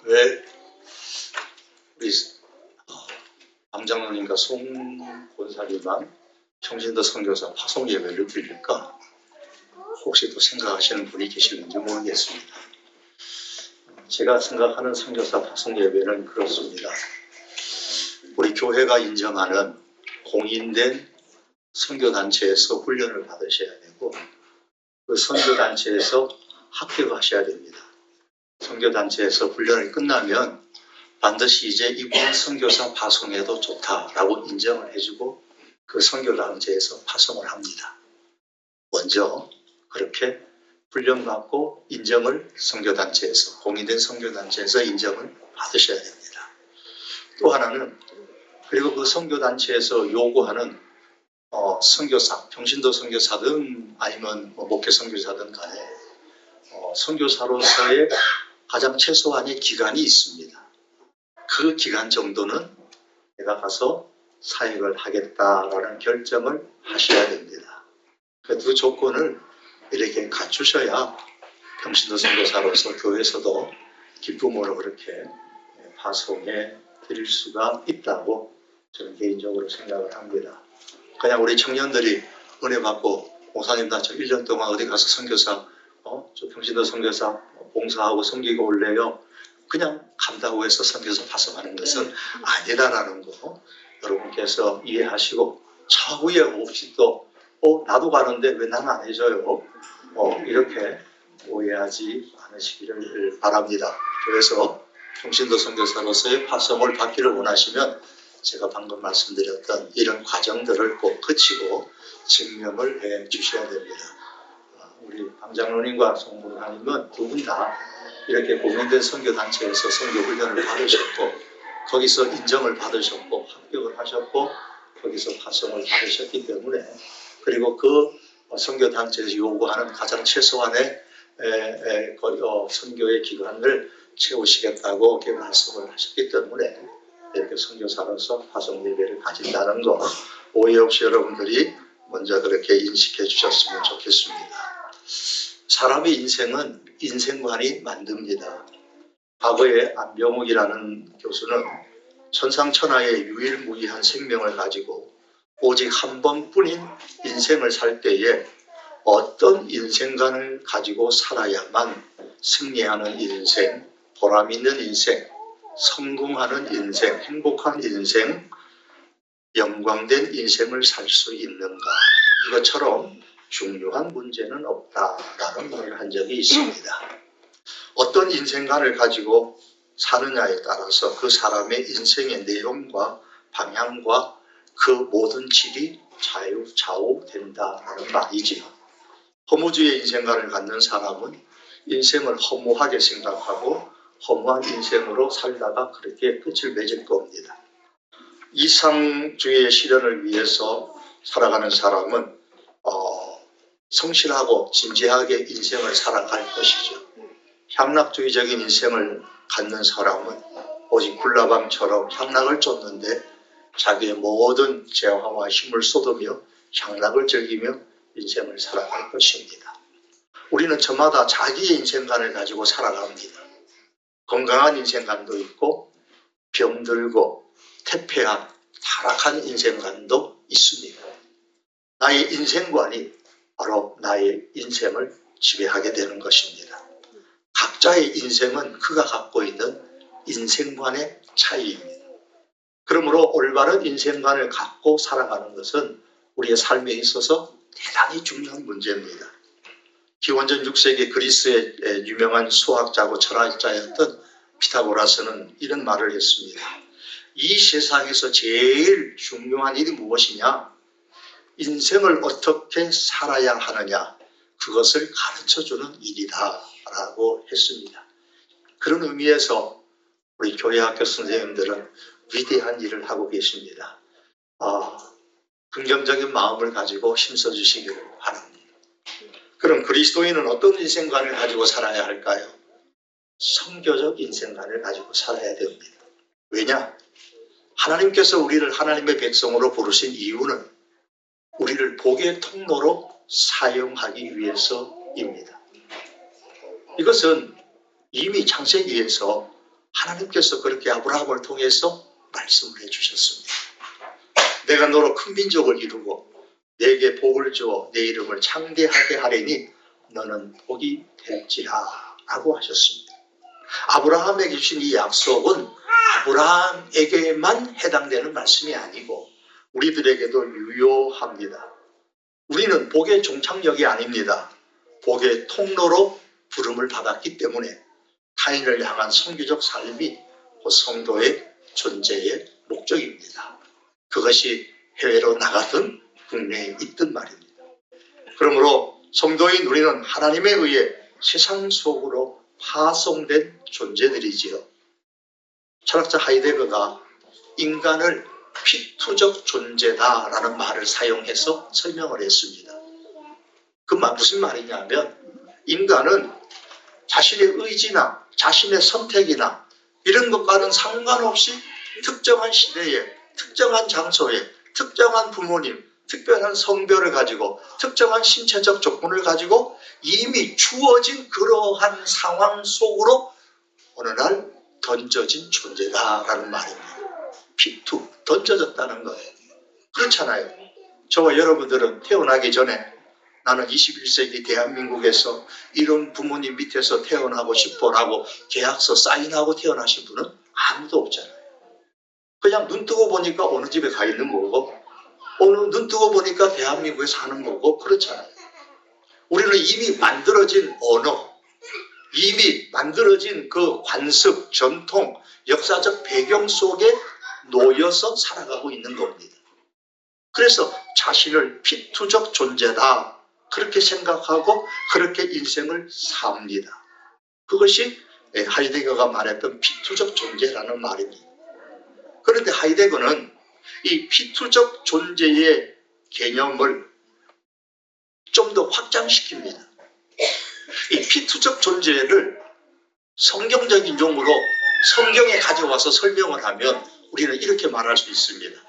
왜 우리 방장로님과 송 권사님만 평신도 선교사 파송 예배를 드릴까? 혹시 또 생각하시는 분이 계실는지 모르겠습니다. 제가 생각하는 선교사 파송 예배는 그렇습니다. 우리 교회가 인정하는 공인된 선교단체에서 훈련을 받으셔야 되고, 그 선교단체에서 합격하셔야 됩니다. 선교단체에서 훈련이 끝나면 반드시 이제 이분은 선교사 파송해도 좋다라고 인정을 해주고 그 선교단체에서 파송을 합니다. 먼저 그렇게 훈련받고 인정을 선교단체에서, 공인된 선교단체에서 인정을 받으셔야 됩니다. 또 하나는, 그리고 그 선교단체에서 요구하는 선교사, 평신도 선교사든 아니면 목회 선교사든 간에 선교사로서의 가장 최소한의 기간이 있습니다. 그 기간 정도는 내가 가서 사역을 하겠다라는 결정을 하셔야 됩니다. 그 두 조건을 이렇게 갖추셔야 평신도 선교사로서 교회에서도 기쁨으로 그렇게 파송해 드릴 수가 있다고 저는 개인적으로 생각을 합니다. 그냥 우리 청년들이 은혜 받고 목사님 나 저 1년 동안 어디 가서 선교사 저 평신도 선교사 봉사하고 섬기고 올래요. 그냥 간다고 해서 선교사 파송하는 것은 아니다라는 거 여러분께서 이해하시고 차후에 혹시 또 나도 가는데 왜 나는 안 해줘요? 이렇게 오해하지 않으시기를 바랍니다. 그래서 평신도 선교사로서의 파송을 받기를 원하시면 제가 방금 말씀드렸던 이런 과정들을 꼭 거치고 증명을 해 주셔야 됩니다. 우리 방장로님과 송문사님은 두 분 다 이렇게 공인된 선교단체에서 선교훈련을 받으셨고 거기서 인정을 받으셨고 합격을 하셨고 거기서 파송을 받으셨기 때문에, 그리고 그 선교단체에서 요구하는 가장 최소한의 선교의 기간을 채우시겠다고 이렇게 말씀을 하셨기 때문에 이렇게 선교사로서 파송 예배를 가진다는 거 오해 없이 여러분들이 먼저 그렇게 인식해 주셨으면 좋겠습니다. 사람의 인생은 인생관이 만듭니다. 과거에 안병욱이라는 교수는 천상천하의 유일무이한 생명을 가지고 오직 한 번뿐인 인생을 살 때에 어떤 인생관을 가지고 살아야만 승리하는 인생, 보람 있는 인생, 성공하는 인생, 행복한 인생, 영광된 인생을 살 수 있는가, 이것처럼 중요한 문제는 없다라는 말을 한 적이 있습니다. 어떤 인생관을 가지고 사느냐에 따라서 그 사람의 인생의 내용과 방향과 그 모든 질이 좌우된다는 말이지요. 허무주의 인생관을 갖는 사람은 인생을 허무하게 생각하고 허무한 인생으로 살다가 그렇게 끝을 맺을 겁니다. 이상주의의 실현을 위해서 살아가는 사람은 성실하고 진지하게 인생을 살아갈 것이죠. 향락주의적인 인생을 갖는 사람은 오직 굴라방처럼 향락을 쫓는데 자기의 모든 재화와 힘을 쏟으며 향락을 즐기며 인생을 살아갈 것입니다. 우리는 저마다 자기의 인생관을 가지고 살아갑니다. 건강한 인생관도 있고 병들고 태폐한 타락한 인생관도 있습니다. 나의 인생관이 바로 나의 인생을 지배하게 되는 것입니다. 각자의 인생은 그가 갖고 있는 인생관의 차이입니다. 그러므로 올바른 인생관을 갖고 살아가는 것은 우리의 삶에 있어서 대단히 중요한 문제입니다. 기원전 6세기 그리스의 유명한 수학자고 철학자였던 피타고라스는 이런 말을 했습니다. 이 세상에서 제일 중요한 일이 무엇이냐? 인생을 어떻게 살아야 하느냐, 그것을 가르쳐주는 일이다 라고 했습니다. 그런 의미에서 우리 교회학교 선생님들은 위대한 일을 하고 계십니다. 긍정적인 마음을 가지고 힘써주시기를 바랍니다. 그럼 그리스도인은 어떤 인생관을 가지고 살아야 할까요? 선교적 인생관을 가지고 살아야 됩니다. 왜냐? 하나님께서 우리를 하나님의 백성으로 부르신 이유는 우리를 복의 통로로 사용하기 위해서입니다. 이것은 이미 창세기에서 하나님께서 그렇게 아브라함을 통해서 말씀을 해주셨습니다. 내가 너로 큰 민족을 이루고 내게 복을 주어 내 이름을 창대하게 하리니 너는 복이 될지라 라고 하셨습니다. 아브라함에게 주신 이 약속은 아브라함에게만 해당되는 말씀이 아니고 우리들에게도 유효합니다. 우리는 복의 종착역이 아닙니다. 복의 통로로 부름을 받았기 때문에 타인을 향한 선교적 삶이 성도의 존재의 목적입니다. 그것이 해외로 나가든 국내에 있든 말입니다. 그러므로 성도인 우리는 하나님에 의해 세상 속으로 파송된 존재들이지요. 철학자 하이데거가 인간을 피투적 존재다라는 말을 사용해서 설명을 했습니다. 그 말 무슨 말이냐면 인간은 자신의 의지나 자신의 선택이나 이런 것과는 상관없이 특정한 시대에 특정한 장소에 특정한 부모님, 특별한 성별을 가지고 특정한 신체적 조건을 가지고 이미 주어진 그러한 상황 속으로 어느 날 던져진 존재다라는 말입니다. 피투, 던져졌다는 거예요. 그렇잖아요. 저와 여러분들은 태어나기 전에 나는 21세기 대한민국에서 이런 부모님 밑에서 태어나고 싶어라고 계약서 사인하고 태어나신 분은 아무도 없잖아요. 그냥 눈 뜨고 보니까 어느 집에 가 있는 거고 눈 뜨고 보니까 대한민국에 사는 거고 그렇잖아요. 우리는 이미 만들어진 언어, 이미 만들어진 그 관습, 전통, 역사적 배경 속에 놓여서 살아가고 있는 겁니다. 그래서 자신을 피투적 존재다 그렇게 생각하고 그렇게 인생을 삽니다. 그것이 하이데거가 말했던 피투적 존재라는 말입니다. 그런데 하이데거는 이 피투적 존재의 개념을 좀 더 확장시킵니다. 이 피투적 존재를 성경적인 용어로 성경에 가져와서 설명을 하면 우리는 이렇게 말할 수 있습니다.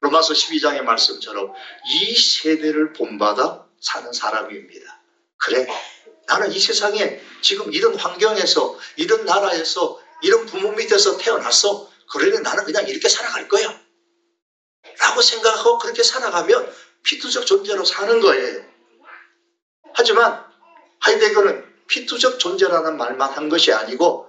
로마서 12장의 말씀처럼 이 세대를 본받아 사는 사람입니다. 그래, 나는 이 세상에 지금 이런 환경에서 이런 나라에서 이런 부모 밑에서 태어났어. 그러니 나는 그냥 이렇게 살아갈 거야 라고 생각하고 그렇게 살아가면 피투적 존재로 사는 거예요. 하지만 하이데거는 피투적 존재라는 말만 한 것이 아니고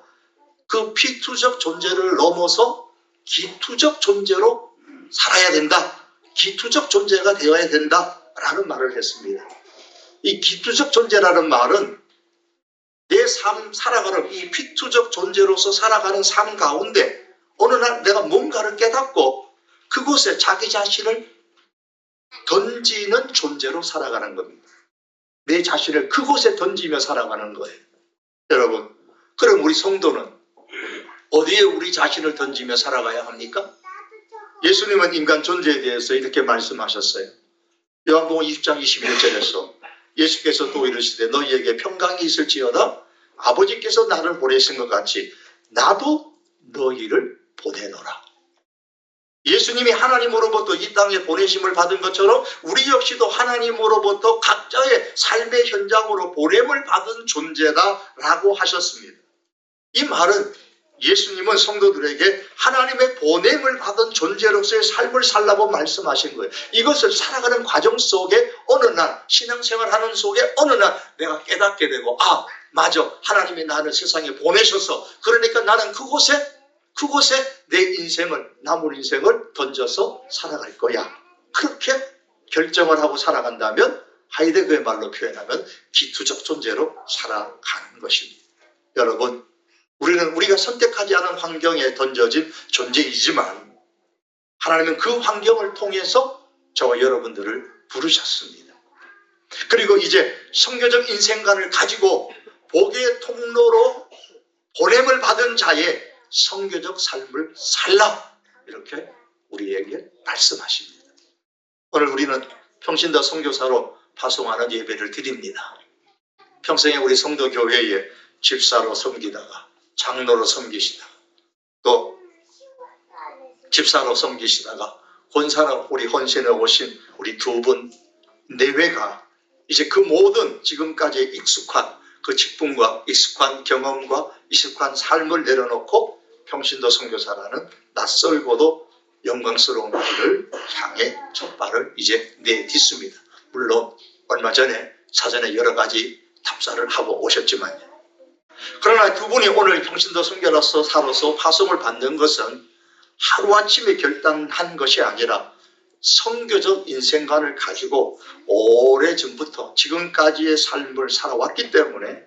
그 피투적 존재를 넘어서 기투적 존재로 살아야 된다. 기투적 존재가 되어야 된다라는 말을 했습니다. 이 기투적 존재라는 말은 내 삶 살아가는 이 피투적 존재로서 살아가는 삶 가운데 어느 날 내가 뭔가를 깨닫고 그곳에 자기 자신을 던지는 존재로 살아가는 겁니다. 내 자신을 그곳에 던지며 살아가는 거예요. 여러분, 그럼 우리 성도는 어디에 우리 자신을 던지며 살아가야 합니까? 예수님은 인간 존재에 대해서 이렇게 말씀하셨어요. 요한복음 20장 21절에서 예수께서 또 이르시되 너희에게 평강이 있을지어다 아버지께서 나를 보내신 것 같이 나도 너희를 보내노라. 예수님이 하나님으로부터 이 땅에 보내심을 받은 것처럼 우리 역시도 하나님으로부터 각자의 삶의 현장으로 보냄을 받은 존재다라고 하셨습니다. 이 말은 예수님은 성도들에게 하나님의 보냄을 받은 존재로서의 삶을 살라고 말씀하신 거예요. 이것을 살아가는 과정 속에 어느 날 신앙생활하는 속에 어느 날 내가 깨닫게 되고 맞아, 하나님이 나를 세상에 보내셔서 그러니까 나는 그곳에 내 인생을 남은 인생을 던져서 살아갈 거야. 그렇게 결정을 하고 살아간다면 하이데거의 말로 표현하면 기투적 존재로 살아가는 것입니다. 여러분, 우리는 우리가 선택하지 않은 환경에 던져진 존재이지만 하나님은 그 환경을 통해서 저와 여러분들을 부르셨습니다. 그리고 이제 성교적 인생관을 가지고 복의 통로로 보냄을 받은 자의 성교적 삶을 살라 이렇게 우리에게 말씀하십니다. 오늘 우리는 평신도 선교사로 파송하는 예배를 드립니다. 평생에 우리 성도교회에 집사로 섬기다가 장로로 섬기시다가 또 집사로 섬기시다가 혼사로 우리 헌신에 오신 우리 두 분 내외가 이제 그 모든 지금까지 익숙한 그 직분과 익숙한 경험과 익숙한 삶을 내려놓고 평신도 선교사라는 낯설고도 영광스러운 길을 향해 첫 발을 이제 내딛습니다. 물론 얼마 전에 사전에 여러 가지 탑사를 하고 오셨지만요. 그러나 그분이 오늘 평신도 선교사로서 파송을 받는 것은 하루아침에 결단한 것이 아니라 선교적 인생관을 가지고 오래전부터 지금까지의 삶을 살아왔기 때문에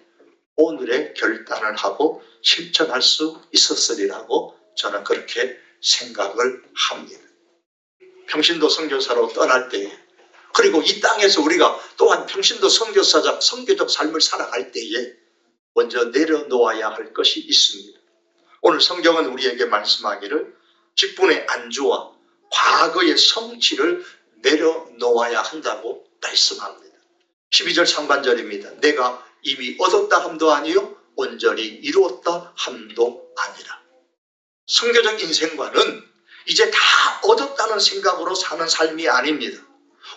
오늘의 결단을 하고 실천할 수 있었으리라고 저는 그렇게 생각을 합니다. 평신도 선교사로 떠날 때에, 그리고 이 땅에서 우리가 또한 평신도 선교사적 선교적 삶을 살아갈 때에 먼저 내려놓아야 할 것이 있습니다. 오늘 성경은 우리에게 말씀하기를 직분의 안주와 과거의 성취를 내려놓아야 한다고 말씀합니다. 12절 상반절입니다. 내가 이미 얻었다 함도 아니요 온전히 이루었다 함도 아니라. 선교적 인생관은 이제 다 얻었다는 생각으로 사는 삶이 아닙니다.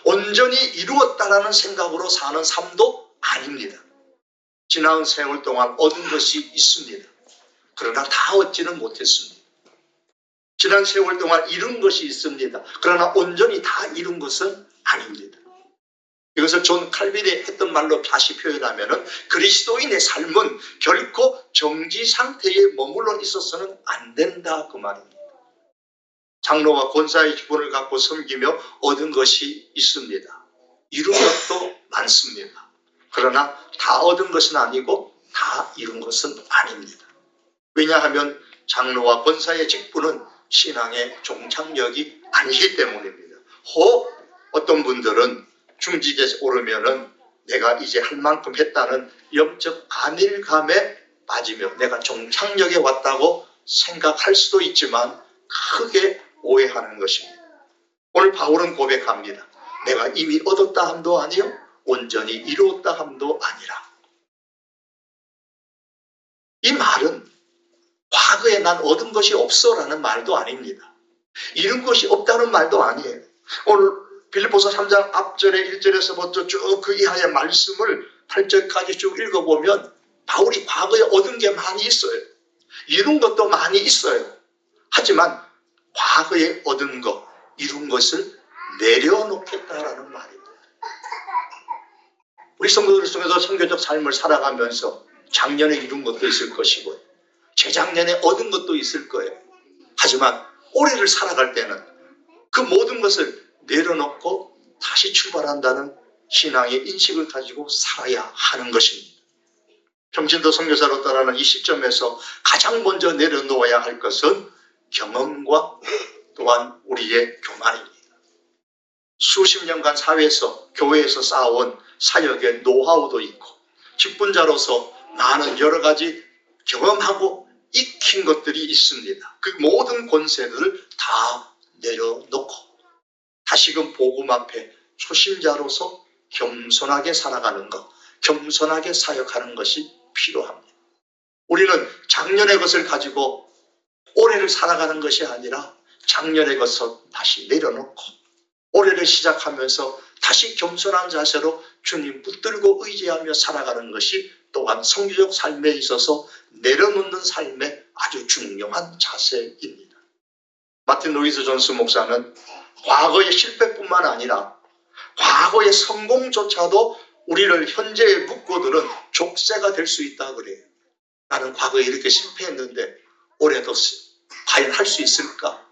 온전히 이루었다라는 생각으로 사는 삶도 아닙니다. 지난 세월 동안 얻은 것이 있습니다. 그러나 다 얻지는 못했습니다. 지난 세월 동안 이룬 것이 있습니다. 그러나 온전히 다 이룬 것은 아닙니다. 이것을 존 칼빈이 했던 말로 다시 표현하면 그리스도인의 삶은 결코 정지 상태에 머물러 있어서는 안 된다 그 말입니다. 장로와 권사의 직분을 갖고 섬기며 얻은 것이 있습니다. 이룬 것도 많습니다. 그러나 다 얻은 것은 아니고 다 이룬 것은 아닙니다. 왜냐하면 장로와 권사의 직분은 신앙의 종착역이 아니기 때문입니다. 혹 어떤 분들은 중직에 오르면은 내가 이제 할 만큼 했다는 영적 안일감에 빠지며 내가 종착역에 왔다고 생각할 수도 있지만 크게 오해하는 것입니다. 오늘 바울은 고백합니다. 내가 이미 얻었다 함도 아니요 온전히 이루었다 함도 아니라. 이 말은 과거에 난 얻은 것이 없어 라는 말도 아닙니다. 이룬 것이 없다는 말도 아니에요. 오늘 빌립보서 3장 앞절에 1절에서부터 쭉 그 이하의 말씀을 8절까지 쭉 읽어보면 바울이 과거에 얻은 게 많이 있어요. 이룬 것도 많이 있어요. 하지만 과거에 얻은 것, 이룬 것을 내려놓겠다라는 말입니다. 우리 성도들 중에서 선교적 삶을 살아가면서 작년에 이룬 것도 있을 것이고 재작년에 얻은 것도 있을 거예요. 하지만 올해를 살아갈 때는 그 모든 것을 내려놓고 다시 출발한다는 신앙의 인식을 가지고 살아야 하는 것입니다. 평신도 선교사로 떠나는 이 시점에서 가장 먼저 내려놓아야 할 것은 경험과 또한 우리의 교만입니다. 수십 년간 사회에서 교회에서 쌓아온 사역의 노하우도 있고 직분자로서 많은 여러 가지 경험하고 익힌 것들이 있습니다. 그 모든 권세들을 다 내려놓고 다시금 복음 앞에 초심자로서 겸손하게 살아가는 것, 겸손하게 사역하는 것이 필요합니다. 우리는 작년의 것을 가지고 올해를 살아가는 것이 아니라 작년의 것을 다시 내려놓고 올해를 시작하면서 다시 겸손한 자세로 주님 붙들고 의지하며 살아가는 것이 또한 선교적 삶에 있어서 내려놓는 삶의 아주 중요한 자세입니다. 마틴 루이스 존스 목사는 과거의 실패뿐만 아니라 과거의 성공조차도 우리를 현재에 묶어두는 족쇄가 될 수 있다 그래요. 나는 과거에 이렇게 실패했는데 올해도 과연 할 수 있을까?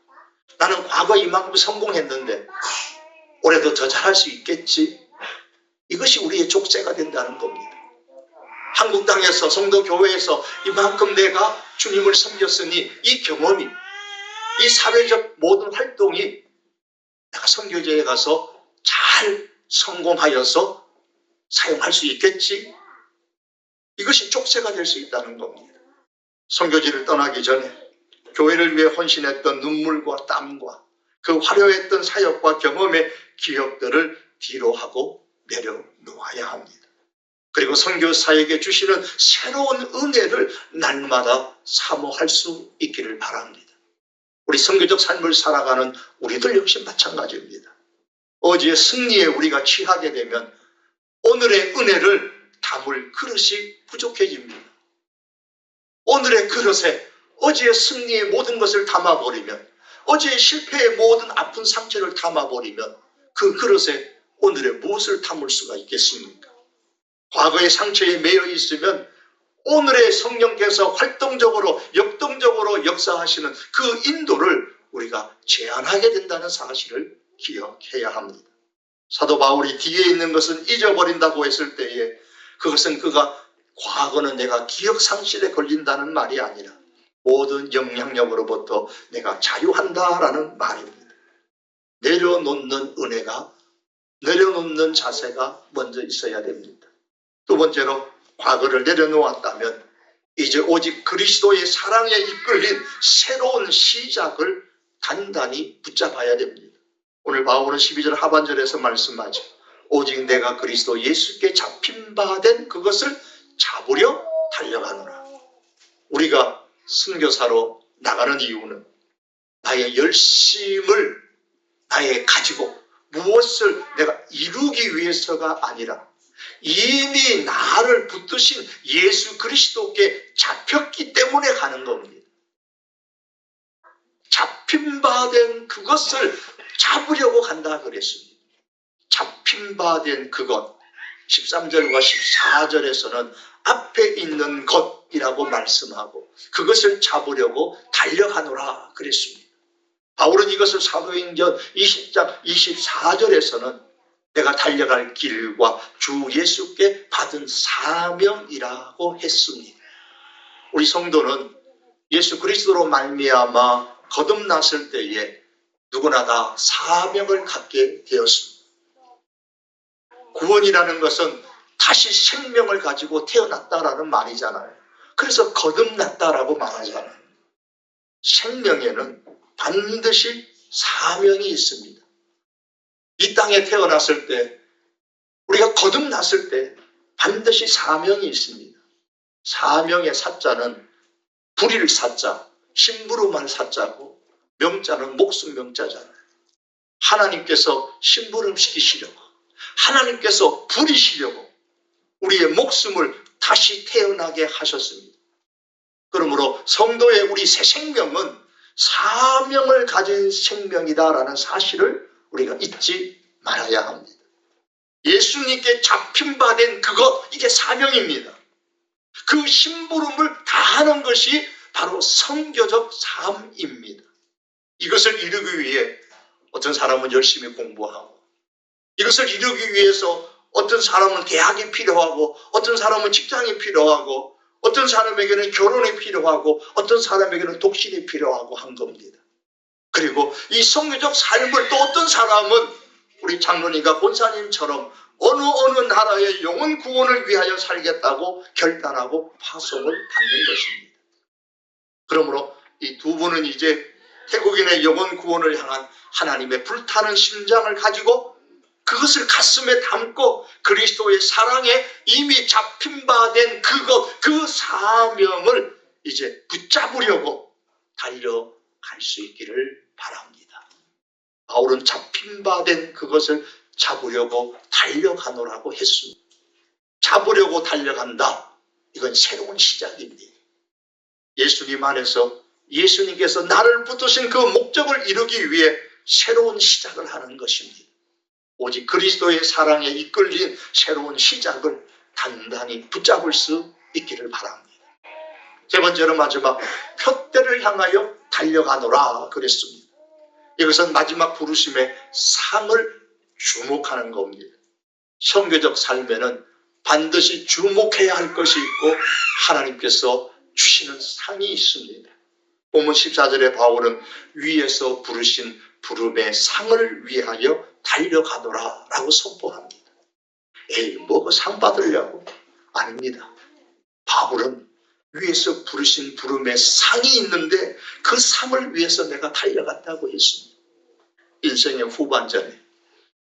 나는 과거에 이만큼 성공했는데 올해도 더 잘할 수 있겠지? 이것이 우리의 족쇄가 된다는 겁니다. 한국 땅에서 성도 교회에서 이만큼 내가 주님을 섬겼으니 이 경험이, 이 사회적 모든 활동이 내가 선교제에 가서 잘 성공하여서 사용할 수 있겠지? 이것이 족쇄가 될 수 있다는 겁니다. 선교지를 떠나기 전에 교회를 위해 헌신했던 눈물과 땀과 그 화려했던 사역과 경험의 기억들을 뒤로 하고 내려놓아야 합니다. 그리고 선교사에게 주시는 새로운 은혜를 날마다 사모할 수 있기를 바랍니다. 우리 선교적 삶을 살아가는 우리들 역시 마찬가지입니다. 어제의 승리에 우리가 취하게 되면 오늘의 은혜를 담을 그릇이 부족해집니다. 오늘의 그릇에 어제의 승리의 모든 것을 담아버리면, 어제의 실패의 모든 아픈 상처를 담아버리면 그 그릇에 오늘의 무엇을 담을 수가 있겠습니까? 과거의 상처에 매여 있으면 오늘의 성령께서 활동적으로 역동적으로 역사하시는 그 인도를 우리가 제한하게 된다는 사실을 기억해야 합니다. 사도 바울이 뒤에 있는 것은 잊어버린다고 했을 때에 그것은 그가 과거는 내가 기억 상실에 걸린다는 말이 아니라 모든 영향력으로부터 내가 자유한다라는 말입니다. 내려놓는 은혜가, 내려놓는 자세가 먼저 있어야 됩니다. 두 번째로, 과거를 내려놓았다면 이제 오직 그리스도의 사랑에 이끌린 새로운 시작을 단단히 붙잡아야 됩니다. 오늘 바울은 12절 하반절에서 말씀하죠. 오직 내가 그리스도 예수께 잡힌 바 된 그것을 잡으려 달려가노라. 우리가 선교사로 나가는 이유는 나의 열심을 나의 가지고 무엇을 내가 이루기 위해서가 아니라 이미 나를 붙드신 예수 그리스도께 잡혔기 때문에 가는 겁니다. 잡힌 바 된 그것을 잡으려고 간다 그랬습니다. 잡힌 바 된 그것, 13절과 14절에서는 앞에 있는 것이라고 말씀하고 그것을 잡으려고 달려가노라 그랬습니다. 바울은 이것을 사도행전 20장 24절에서는 내가 달려갈 길과 주 예수께 받은 사명이라고 했습니다. 우리 성도는 예수 그리스도로 말미암아 거듭났을 때에 누구나 다 사명을 갖게 되었습니다. 구원이라는 것은 다시 생명을 가지고 태어났다라는 말이잖아요. 그래서 거듭났다라고 말하잖아요. 생명에는 반드시 사명이 있습니다. 이 땅에 태어났을 때, 우리가 거듭났을 때 반드시 사명이 있습니다. 사명의 사자는 불일 사자, 심부름할 사자고 명자는 목숨 명자잖아요. 하나님께서 심부름시키시려고, 하나님께서 부리시려고 우리의 목숨을 다시 태어나게 하셨습니다. 그러므로 성도의 우리 새 생명은 사명을 가진 생명이다라는 사실을 우리가 잊지 말아야 합니다. 예수님께 잡힌 바 된 그것, 이게 사명입니다. 그 심부름을 다하는 것이 바로 선교적 삶입니다. 이것을 이루기 위해 어떤 사람은 열심히 공부하고, 이것을 이루기 위해서 어떤 사람은 대학이 필요하고, 어떤 사람은 직장이 필요하고, 어떤 사람에게는 결혼이 필요하고, 어떤 사람에게는 독신이 필요하고 한 겁니다. 그리고 이 선교적 삶을 또 어떤 사람은 우리 장로님과 권사님처럼 어느 나라의 영혼 구원을 위하여 살겠다고 결단하고 파송을 받는 것입니다. 그러므로 이 두 분은 이제 태국인의 영혼 구원을 향한 하나님의 불타는 심장을 가지고 그것을 가슴에 담고 그리스도의 사랑에 이미 잡힌 바 된 그것, 그 사명을 이제 붙잡으려고 달려갈 수 있기를 바랍니다. 바울은 잡힌 바 된 그것을 잡으려고 달려가노라고 했습니다. 잡으려고 달려간다. 이건 새로운 시작입니다. 예수님 안에서 예수님께서 나를 붙드신 그 목적을 이루기 위해 새로운 시작을 하는 것입니다. 오직 그리스도의 사랑에 이끌린 새로운 시작을 단단히 붙잡을 수 있기를 바랍니다. 세 번째로 마지막, 표대를 향하여 달려가노라 그랬습니다. 이것은 마지막 부르심의 상을 주목하는 겁니다. 선교적 삶에는 반드시 주목해야 할 것이 있고 하나님께서 주시는 상이 있습니다. 본문 14절에 바울은 위에서 부르신 부름의 상을 위하여 달려가노라 라고 선포합니다. 에이, 뭐 상 받으려고? 아닙니다. 바울은 위에서 부르신 부름의 상이 있는데 그 상을 위해서 내가 달려갔다고 했습니다. 인생의 후반전에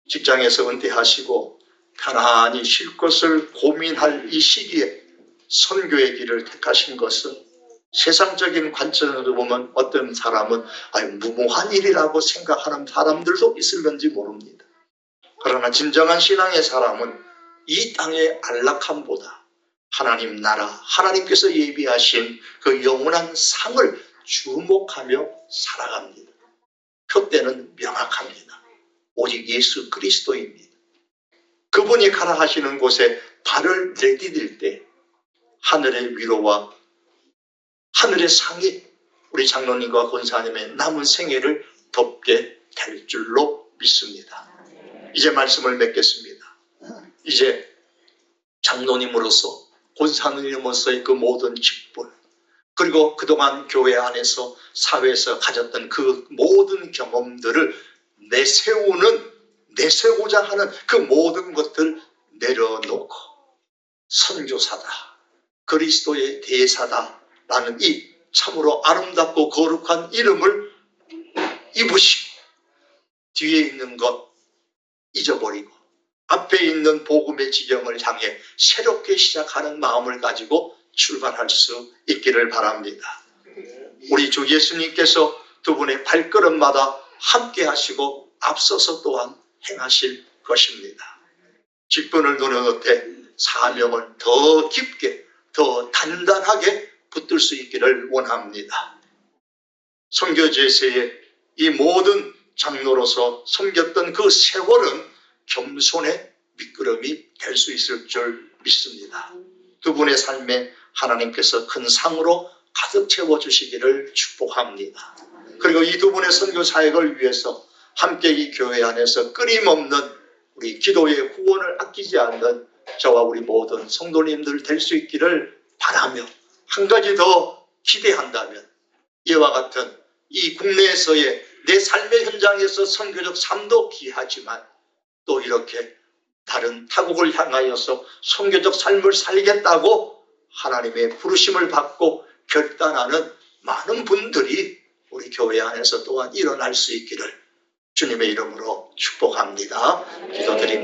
직장에서 은퇴하시고 편안히 쉴 것을 고민할 이 시기에 선교의 길을 택하신 것은 세상적인 관점으로 보면 어떤 사람은 무모한 일이라고 생각하는 사람들도 있을런지 모릅니다. 그러나 진정한 신앙의 사람은 이 땅의 안락함보다 하나님 나라, 하나님께서 예비하신 그 영원한 상을 주목하며 살아갑니다. 표대는 명확합니다. 오직 예수 그리스도입니다. 그분이 가라 하시는 곳에 발을 내디딜 때 하늘의 위로와 하늘의 상이 우리 장로님과 권사님의 남은 생애를 덮게 될 줄로 믿습니다. 이제 말씀을 맺겠습니다. 이제 장로님으로서 권사님으로서의 그 모든 직분, 그리고 그동안 교회 안에서 사회에서 가졌던 그 모든 경험들을 내세우고자 하는 그 모든 것들 내려놓고 선교사다, 그리스도의 대사다라는 이 참으로 아름답고 거룩한 이름을 입으시고 뒤에 있는 것 잊어버리고 앞에 있는 복음의 지경을 향해 새롭게 시작하는 마음을 가지고 출발할 수 있기를 바랍니다. 우리 주 예수님께서 두 분의 발걸음마다 함께 하시고 앞서서 또한 행하실 것입니다. 직분을 누려놓되 사명을 더 깊게 더 단단하게 붙들 수 있기를 원합니다. 선교제세의 이 모든 장로로서 섬겼던 그 세월은 겸손의 밑거름이 될 수 있을 줄 믿습니다. 두 분의 삶에 하나님께서 큰 상으로 가득 채워주시기를 축복합니다. 그리고 이 두 분의 선교 사역을 위해서 함께 이 교회 안에서 끊임없는 우리 기도의 후원을 아끼지 않는 저와 우리 모든 성도님들 될 수 있기를 바라며 한 가지 더 기대한다면 이와 같은 이 국내에서의 내 삶의 현장에서 선교적 삶도 귀하지만 또 이렇게 다른 타국을 향하여서 선교적 삶을 살겠다고 하나님의 부르심을 받고 결단하는 많은 분들이 우리 교회 안에서 또한 일어날 수 있기를 주님의 이름으로 축복합니다. 기도드립니다.